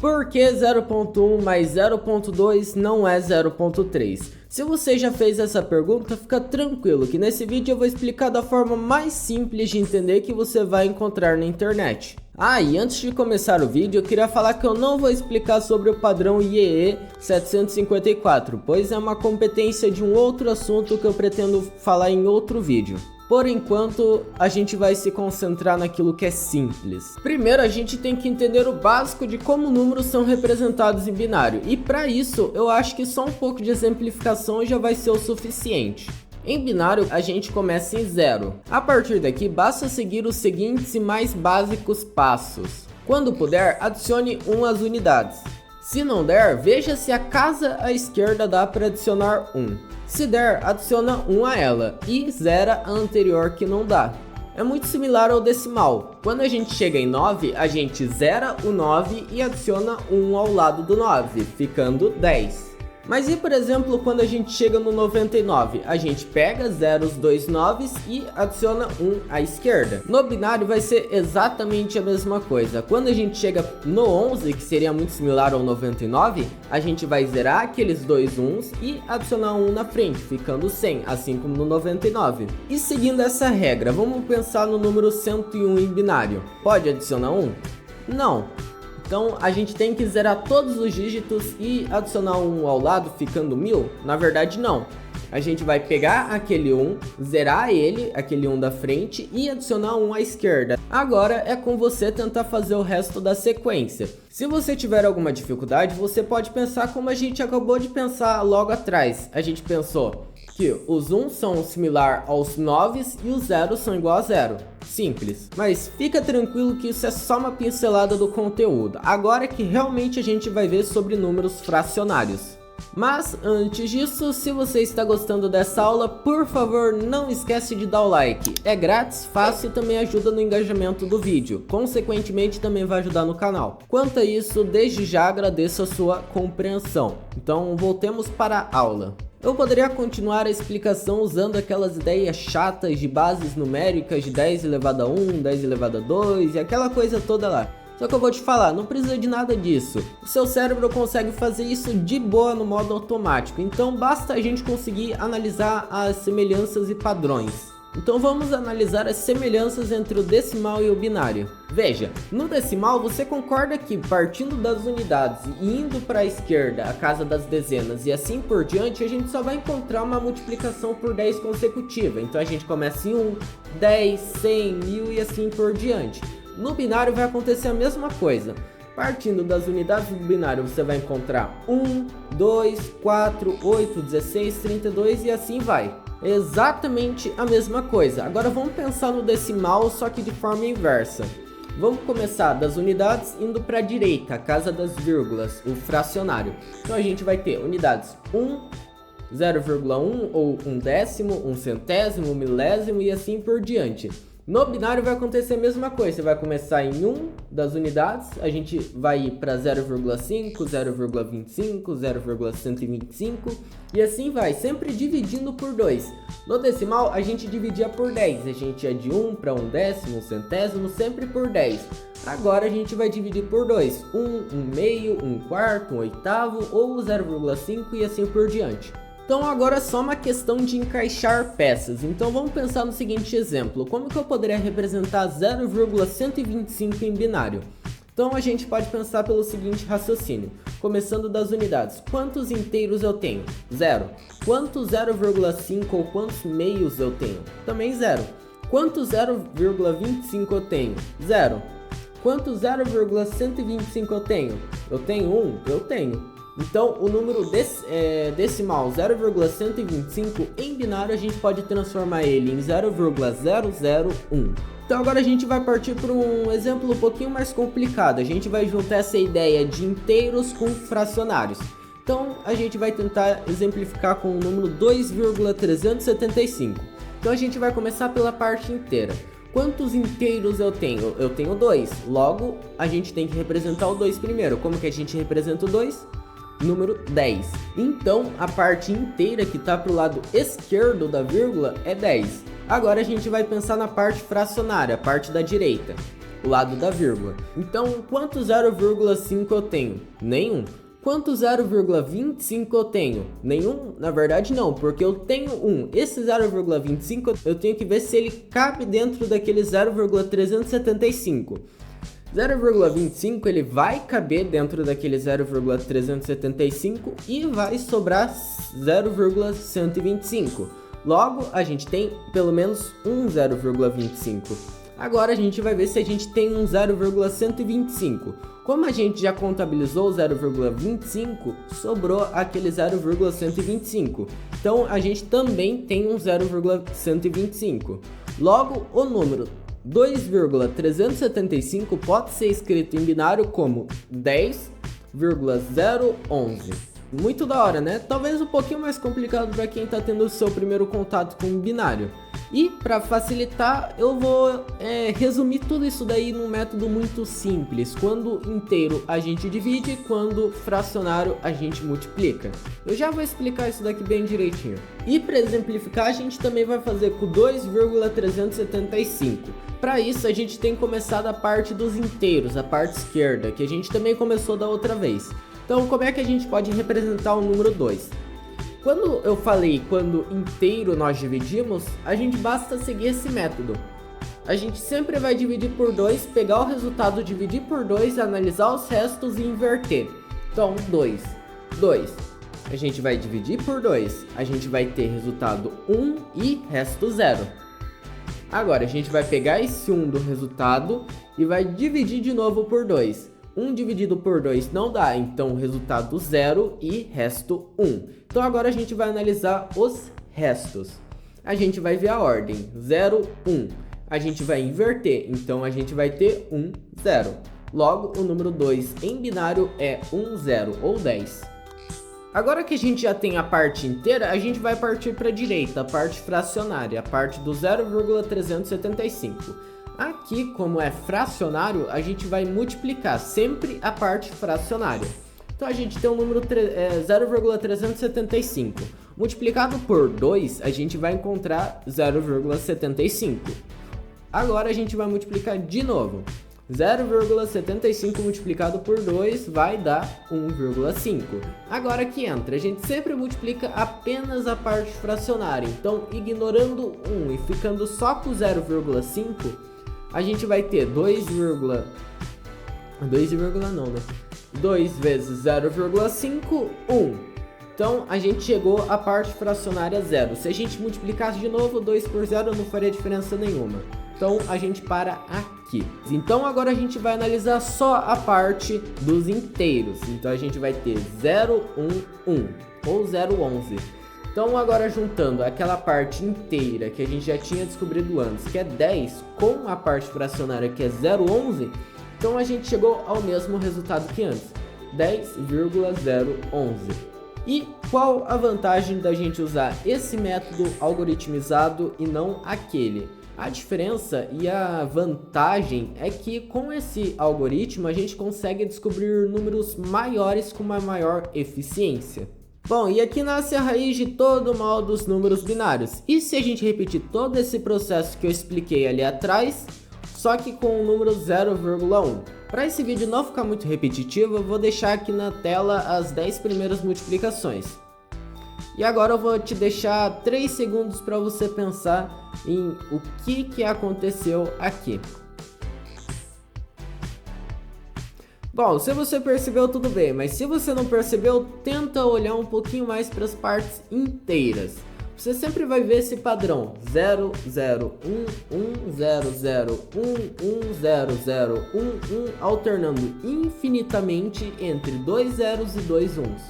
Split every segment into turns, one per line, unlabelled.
Por que 0.1 mais 0.2 não é 0.3? Se você já fez essa pergunta, fica tranquilo que nesse vídeo eu vou explicar da forma mais simples de entender que você vai encontrar na internet. E antes de começar o vídeo, eu queria falar que eu não vou explicar sobre o padrão IEE 754, pois é uma competência de um outro assunto que eu pretendo falar em outro vídeo. Por enquanto, a gente vai se concentrar naquilo que é simples. Primeiro, a gente tem que entender o básico de como números são representados em binário. E para isso, eu acho que só um pouco de exemplificação já vai ser o suficiente. Em binário, a gente começa em 0. A partir daqui, basta seguir os seguintes e mais básicos passos. Quando puder, adicione 1 às unidades. Se não der, veja se a casa à esquerda dá para adicionar 1. Se der, adiciona 1 a ela e zera a anterior que não dá. É muito similar ao decimal. Quando a gente chega em 9, a gente zera o 9 e adiciona 1 ao lado do 9, ficando 10. Mas e por exemplo, quando a gente chega no 99, a gente pega 0 os dois 9s e adiciona 1 à esquerda. No binário vai ser exatamente a mesma coisa. Quando a gente chega no 11, que seria muito similar ao 99, a gente vai zerar aqueles dois 1s e adicionar 1 na frente, ficando 100, assim como no 99. E seguindo essa regra, vamos pensar no número 101 em binário. Pode adicionar 1? Não. Então a gente tem que zerar todos os dígitos e adicionar 1 ao lado, ficando 1000? Na verdade não. A gente vai pegar aquele 1, zerar ele, aquele 1 da frente, e adicionar 1 à esquerda. Agora é com você tentar fazer o resto da sequência. Se você tiver alguma dificuldade, você pode pensar como a gente acabou de pensar logo atrás. A gente pensou que os 1 são similar aos 9s e os 0 são igual a 0. Simples. Mas fica tranquilo que isso é só uma pincelada do conteúdo. Agora é que realmente a gente vai ver sobre números fracionários. Mas antes disso, se você está gostando dessa aula, por favor não esquece de dar o like. É grátis, fácil e também ajuda no engajamento do vídeo. Consequentemente também vai ajudar no canal. Quanto a isso, desde já agradeço a sua compreensão. Então voltemos para a aula. Eu poderia continuar a explicação usando aquelas ideias chatas de bases numéricas de 10 elevado a 1, 10 elevado a 2 e aquela coisa toda lá. Só que eu vou te falar, não precisa de nada disso. O seu cérebro consegue fazer isso de boa no modo automático, então basta a gente conseguir analisar as semelhanças e padrões. Então vamos analisar as semelhanças entre o decimal e o binário. Veja, no decimal você concorda que partindo das unidades e indo para a esquerda, a casa das dezenas e assim por diante, a gente só vai encontrar uma multiplicação por 10 consecutiva. Então a gente começa em 1, 10, 100, 1000 e assim por diante. No binário vai acontecer a mesma coisa. Partindo das unidades do binário você vai encontrar 1, 2, 4, 8, 16, 32 e assim vai. Exatamente a mesma coisa. Agora vamos pensar no decimal, só que de forma inversa. Vamos começar das unidades indo para a direita, a casa das vírgulas, o fracionário. Então a gente vai ter unidades 1, 0,1 ou 1/10, 1/100, milésimo e assim por diante. No binário vai acontecer a mesma coisa, você vai começar em 1 das unidades, a gente vai ir para 0,5, 0,25, 0,125 e assim vai, sempre dividindo por 2. No decimal a gente dividia por 10, a gente ia de 1 para 1/10, 1/100, sempre por 10. Agora a gente vai dividir por 2, 1, 1/2, 1/4, 1/8 ou 0,5 e assim por diante. Então agora é só uma questão de encaixar peças. Então vamos pensar no seguinte exemplo. Como que eu poderia representar 0,125 em binário? Então a gente pode pensar pelo seguinte raciocínio. Começando das unidades. Quantos inteiros eu tenho? 0. Quantos 0,5 ou quantos meios eu tenho? Também 0. Quantos 0,25 eu tenho? 0. Quantos 0,125 eu tenho? Eu tenho 1? Eu tenho. Então, o número decimal 0,125 em binário a gente pode transformar ele em 0,001. Então agora a gente vai partir para um exemplo um pouquinho mais complicado. A gente vai juntar essa ideia de inteiros com fracionários. Então a gente vai tentar exemplificar com o número 2,375. Então a gente vai começar pela parte inteira. Quantos inteiros eu tenho? Eu tenho 2. Logo, a gente tem que representar o 2 primeiro. Como que a gente representa o 2? Número 10. Então, a parte inteira que está para o lado esquerdo da vírgula é 10. Agora a gente vai pensar na parte fracionária, a parte da direita. o lado da vírgula. Então, quanto 0,5 eu tenho? Nenhum. Quanto 0,25 eu tenho? Nenhum? Na verdade não, porque eu tenho 1. Esse 0,25 eu tenho que ver se ele cabe dentro daquele 0,375. 0,25 ele vai caber dentro daquele 0,375 e vai sobrar 0,125. Logo, a gente tem pelo menos um 0,25. Agora a gente vai ver se a gente tem um 0,125. Como a gente já contabilizou o 0,25, sobrou aquele 0,125. Então a gente também tem um 0,125. Logo, o número 2,375 pode ser escrito em binário como 10,011. Muito da hora, né? Talvez um pouquinho mais complicado para quem está tendo o seu primeiro contato com o binário. E para facilitar, eu vou resumir tudo isso daí num método muito simples. Quando inteiro a gente divide, quando fracionário a gente multiplica. Eu já vou explicar isso daqui bem direitinho. E para exemplificar, a gente também vai fazer com 2,375. Para isso, a gente tem que começar da parte dos inteiros, a parte esquerda, que a gente também começou da outra vez. Então, como é que a gente pode representar o número 2? Quando eu falei quando inteiro nós dividimos, a gente basta seguir esse método. A gente sempre vai dividir por 2, pegar o resultado, dividir por 2, analisar os restos e inverter. Então, 2. A gente vai dividir por 2, a gente vai ter resultado 1 e resto 0. Agora, a gente vai pegar esse 1 do resultado e vai dividir de novo por 2. 1 dividido por 2 não dá, então resultado 0 e resto 1. Então agora a gente vai analisar os restos. A gente vai ver a ordem, 0, 1. A gente vai inverter, então a gente vai ter 1, 0. Logo, o número 2 em binário é 1, 0 ou 10. Agora que a gente já tem a parte inteira, a gente vai partir para a direita, a parte fracionária, a parte do 0,375. Aqui, como é fracionário, a gente vai multiplicar sempre a parte fracionária. Então a gente tem o número 0,375. Multiplicado por 2, a gente vai encontrar 0,75. Agora a gente vai multiplicar de novo. 0,75 multiplicado por 2 vai dar 1,5. Agora que entra, a gente sempre multiplica apenas a parte fracionária. Então, ignorando 1 e ficando só com 0,5, a gente vai ter 2 vezes 0,5, 1. Então, a gente chegou à parte fracionária 0. Se a gente multiplicasse de novo, 2 por 0 não faria diferença nenhuma. Então, a gente para aqui. Então, agora a gente vai analisar só a parte dos inteiros. Então, a gente vai ter 0, 1, 1 ou 0, 11. Então, agora juntando aquela parte inteira que a gente já tinha descobrido antes, que é 10, com a parte fracionária que é 0,11, então a gente chegou ao mesmo resultado que antes, 10,011. E qual a vantagem da gente usar esse método algoritmizado e não aquele? A diferença e a vantagem é que com esse algoritmo a gente consegue descobrir números maiores com uma maior eficiência. Bom, e aqui nasce a raiz de todo o mal dos números binários. E se a gente repetir todo esse processo que eu expliquei ali atrás, só que com o número 0,1? Para esse vídeo não ficar muito repetitivo, eu vou deixar aqui na tela as 10 primeiras multiplicações. E agora eu vou te deixar 3 segundos para você pensar em o que aconteceu aqui. Bom, se você percebeu, tudo bem, mas se você não percebeu, tenta olhar um pouquinho mais para as partes inteiras. Você sempre vai ver esse padrão, 0, 0, 1, 1, 0, 0, 1, 1, 0, 0, 1, 1, alternando infinitamente entre 2 zeros e 2 uns.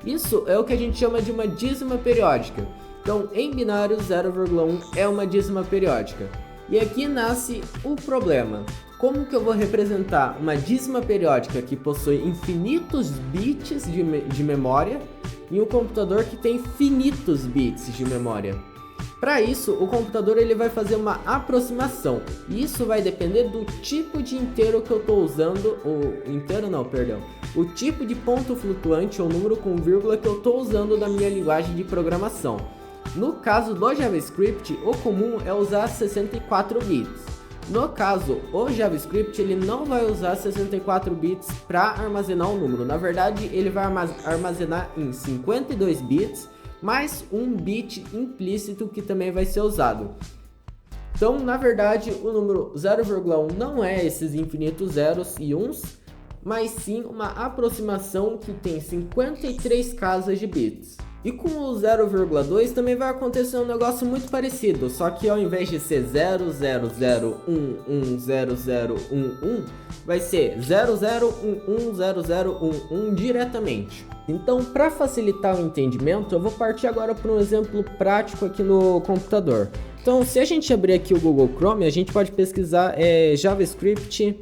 Isso é o que a gente chama de uma dízima periódica. Então, em binário, 0,1 é uma dízima periódica. E aqui nasce o problema. Como que eu vou representar uma dízima periódica que possui infinitos bits de memória e um computador que tem finitos bits de memória? Para isso, o computador ele vai fazer uma aproximação. E isso vai depender do tipo de inteiro que eu estou usando, o tipo de ponto flutuante ou número com vírgula que eu estou usando na minha linguagem de programação. No caso do JavaScript, o comum é usar 64 bits. No caso, o JavaScript ele não vai usar 64 bits para armazenar o número. Na verdade, ele vai armazenar em 52 bits, mais um bit implícito que também vai ser usado. Então, na verdade, o número 0,1 não é esses infinitos zeros e uns, mas sim uma aproximação que tem 53 casas de bits. E com o 0,2 também vai acontecer um negócio muito parecido, só que ao invés de ser 000110011, vai ser 00110011 diretamente. Então, para facilitar o entendimento, eu vou partir agora para um exemplo prático aqui no computador. Então, se a gente abrir aqui o Google Chrome, a gente pode pesquisar JavaScript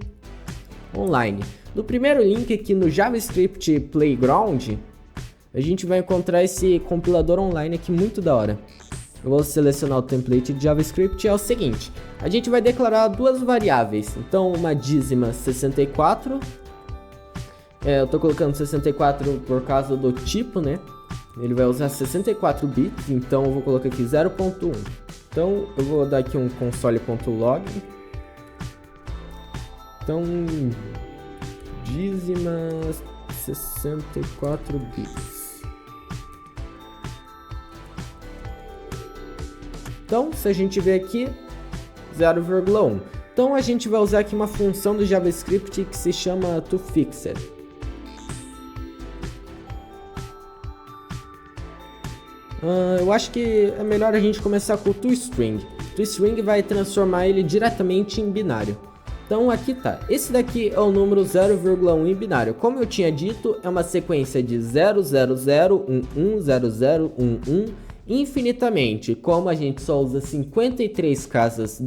online. No primeiro link aqui no JavaScript Playground, a gente vai encontrar esse compilador online aqui muito da hora. Eu vou selecionar o template de JavaScript e é o seguinte. A gente vai declarar duas variáveis. Então, uma dízima 64. Eu tô colocando 64 por causa do tipo, né? Ele vai usar 64 bits, então eu vou colocar aqui 0.1. Então, eu vou dar aqui um console.log. Então, dízimas 64 bits. Então, se a gente ver aqui, 0,1. Então, a gente vai usar aqui uma função do JavaScript que se chama toFixed. Eu acho que é melhor a gente começar com o toString. ToString vai transformar ele diretamente em binário. Então aqui tá, esse daqui é o número 0,1 em binário. Como eu tinha dito, é uma sequência de 000110011 infinitamente. Como a gente só usa 53 casas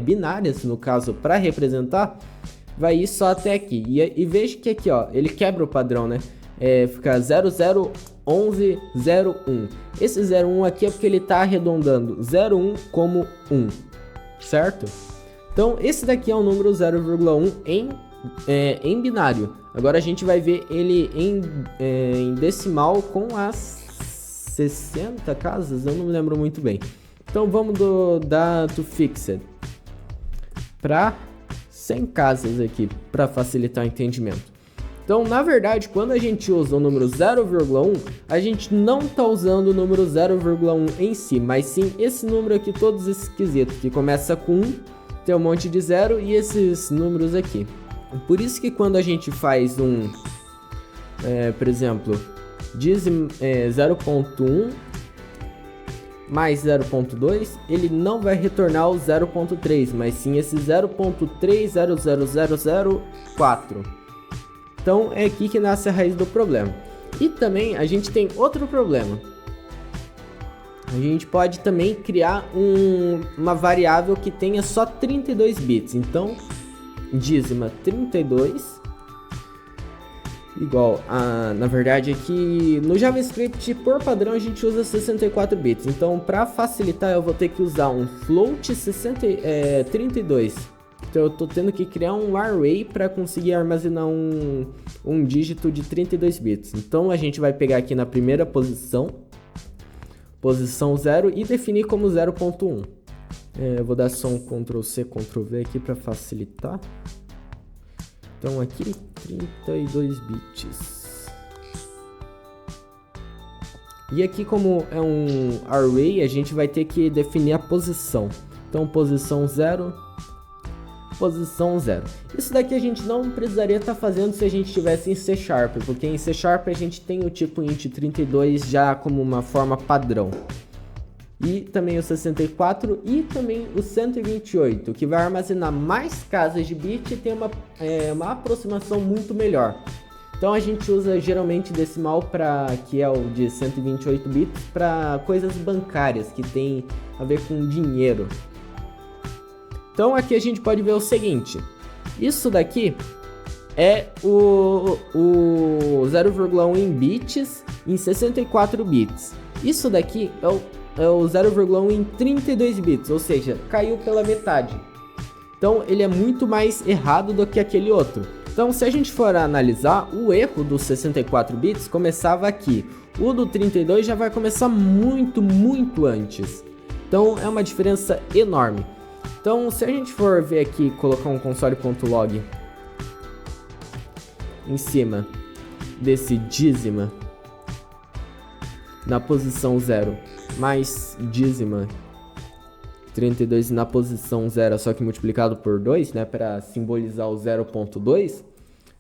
binárias, no caso, para representar, vai ir só até aqui. E veja que aqui, ó, ele quebra o padrão, né? Fica 001101. Esse 01 aqui é porque ele está arredondando 01 como 1, certo? Então esse daqui é o número 0,1 em binário. Agora a gente vai ver ele em decimal com as 60 casas, eu não me lembro muito bem. Então vamos da toFixed para 100 casas aqui, para facilitar o entendimento. Então, na verdade, quando a gente usa o número 0,1, a gente não está usando o número 0,1 em si, mas sim esse número aqui, todos esquisitos, que começa com 1, tem um monte de 0 e esses números aqui. Por isso que quando a gente faz por exemplo, 0.1 mais 0.2, ele não vai retornar o 0.3, mas sim esse 0.300004. Então é aqui que nasce a raiz do problema. E também a gente tem outro problema. A gente pode também criar uma variável que tenha só 32 bits. Então, dízima 32 igual a... Na verdade aqui no JavaScript, por padrão, a gente usa 64 bits. Então, para facilitar, eu vou ter que usar um float 32. Então eu tô tendo que criar um array para conseguir armazenar um dígito de 32 bits. Então a gente vai pegar aqui na primeira posição 0 e definir como 0.1. Eu vou dar só um Ctrl+C, Ctrl+V aqui para facilitar. Então aqui 32 bits. E aqui, como é um array, a gente vai ter que definir a posição. Então posição 0. Posição 0. Isso daqui a gente não precisaria estar fazendo se a gente estivesse em C#, porque em C# a gente tem o tipo int32 já como uma forma padrão. E também o 64 e também o 128, que vai armazenar mais casas de bit e tem uma aproximação muito melhor. Então a gente usa geralmente decimal, que é o de 128 bits, para coisas bancárias, que tem a ver com dinheiro. Então aqui a gente pode ver o seguinte, isso daqui é o 0,1 em bits em 64 bits. Isso daqui é o 0,1 em 32 bits, ou seja, caiu pela metade. Então ele é muito mais errado do que aquele outro. Então se a gente for analisar, o erro dos 64 bits começava aqui. O do 32 já vai começar muito, muito antes. Então é uma diferença enorme. Então, se a gente for ver aqui, colocar um console.log em cima desse dízima, na posição 0, mais dízima 32 na posição 0, só que multiplicado por 2, né, para simbolizar o 0.2,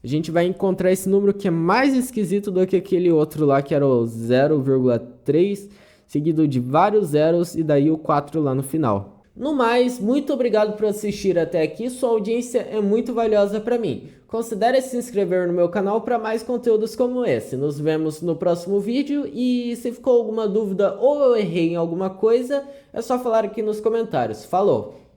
a gente vai encontrar esse número que é mais esquisito do que aquele outro lá, que era o 0,3, seguido de vários zeros e daí o 4 lá no final. No mais, muito obrigado por assistir até aqui, sua audiência é muito valiosa para mim. Considere se inscrever no meu canal para mais conteúdos como esse. Nos vemos no próximo vídeo e se ficou alguma dúvida ou eu errei em alguma coisa, é só falar aqui nos comentários. Falou!